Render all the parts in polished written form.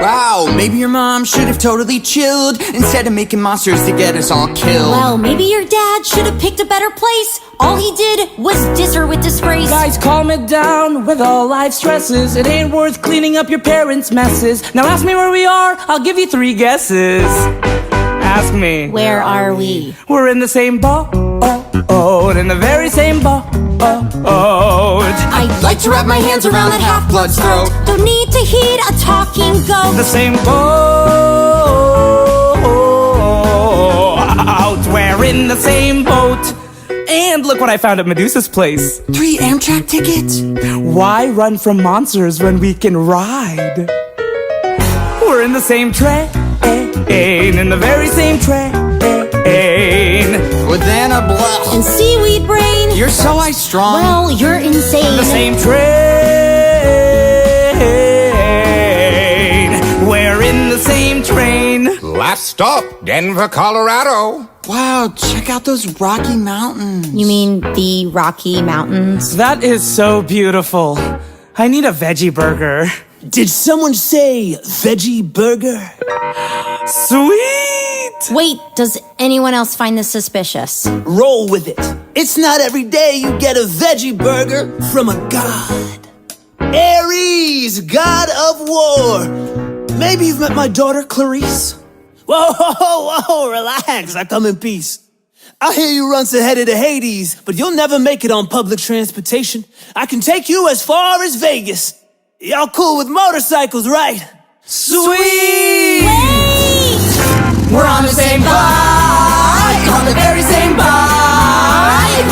Wow, maybe your mom should have totally chilled instead of making monsters to get us all killed. Well, maybe your dad should have picked a better place. All he did was diss her with disgrace. Guys, calm it down with all life stresses. It ain't worth cleaning up your parents' messes. Now ask me where we are, I'll give you 3 guesses. Ask me. Where are we? We're in the same boat, in the very same boat. I'd like to wrap my hands around that half-blood's throat. Don't need to heed a talking goat. The same boat. We're in the same boat. And look what I found at Medusa's place. 3 Amtrak tickets? Why run from monsters when we can ride? We're in the same train, in the very same train. With Anna Bluff And seaweed brain. You're so high-strung. Well, you're insane. The same train. We're in the same train. Last stop, Denver, Colorado. Wow, check out those Rocky Mountains. You mean the Rocky Mountains? That is so beautiful. I need a veggie burger. Did someone say veggie burger? Sweet! Wait, does anyone else find this suspicious? Roll with it. It's not every day you get a veggie burger from a god. Ares, god of war. Maybe you've met my daughter, Clarice. Whoa, relax. I come in peace. I hear you once headed to Hades, but you'll never make it on public transportation. I can take you as far as Vegas. Y'all cool with motorcycles, right? Sweet! We're on the same bike, on the very same bike.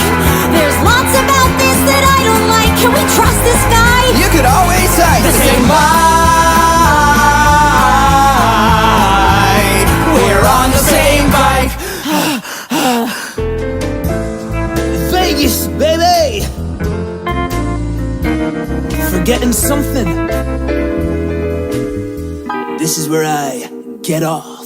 There's lots about this that I don't like. Can we trust this guy? You could always say the same bike. We're on the same bike. Vegas, baby! Forgetting something. This is where I get off.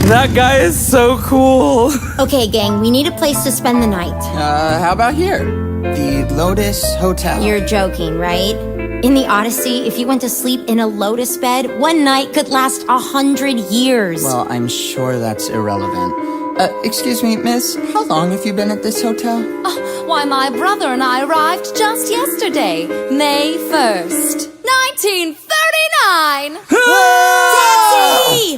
That guy is so cool. Okay, gang, we need a place to spend the night. How about here? The Lotus Hotel. You're joking, right? In the Odyssey, if you went to sleep in a lotus bed, one night could last 100 years. Well, I'm sure that's irrelevant. Excuse me, miss, how long have you been at this hotel? Why, my brother and I arrived just yesterday, May 1st, 1939! Taxi!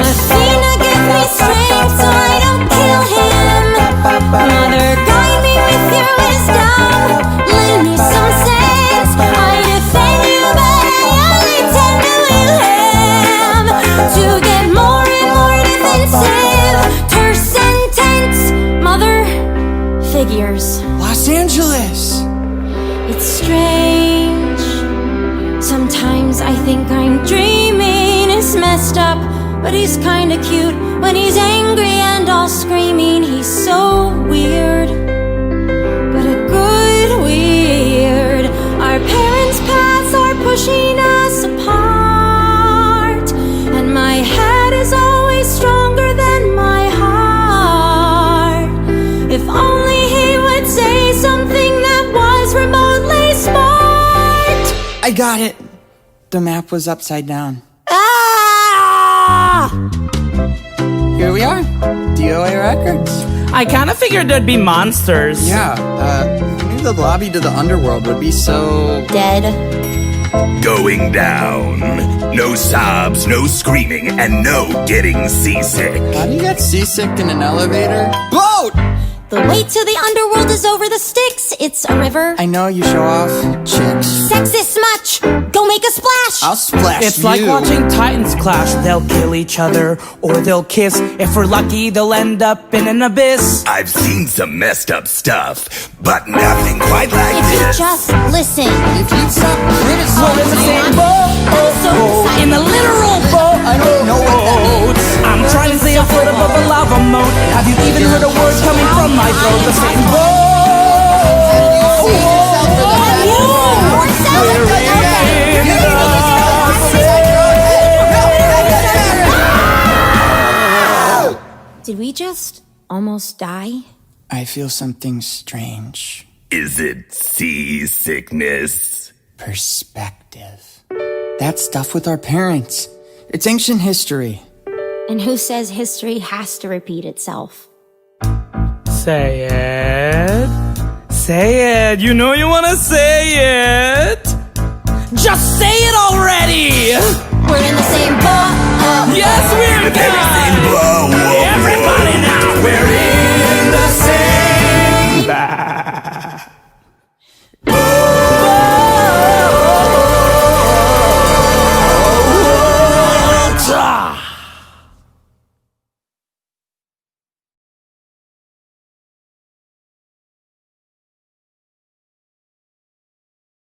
Athena, give me strength so I don't kill him. Mother, guide me with your wisdom. Lend me some sense. I defend you, but I only tend to him. To get more and more defensive. Terse and tense. Mother, figures. Los Angeles! It's strange. Sometimes I think I'm dreaming. It's messed up, but he's kinda cute. When he's angry and all screaming, he's so weird, but a good weird. Our parents' paths are pushing us apart, and my head is always stronger than my heart. If only he would say something that was remotely smart. I got it. The map was upside down. Ah! Here we are. DOA Records. I kind of figured there'd be monsters. Yeah, maybe the lobby to the underworld would be so... Dead. Going down. No sobs, no screaming, and no getting seasick. How do you get seasick in an elevator? Boat! The way to the underworld is over the Styx. It's a river. I know you show off chicks. Sexist much. Go make a splash. I'll splash It's you. like watching titans clash. They'll kill each other or they'll kiss. If we're lucky, they'll end up in an abyss. I've seen some messed up stuff, but nothing quite like If you this. just listen. If you'd stop We're in the criticizing... same boat, in a literal boat. I don't know what that means. I'm trying to stay afloat above a lava moat. Have you even heard a word coming from my throat? The same boat. Did we just almost die? I feel something strange. Is it seasickness? Perspective. That stuff with our parents. It's ancient history. And who says history has to repeat itself? Say it. Say it. You know you wanna say it. Just say it already! We're in the same boat. Yes, we're Everything blow. Everybody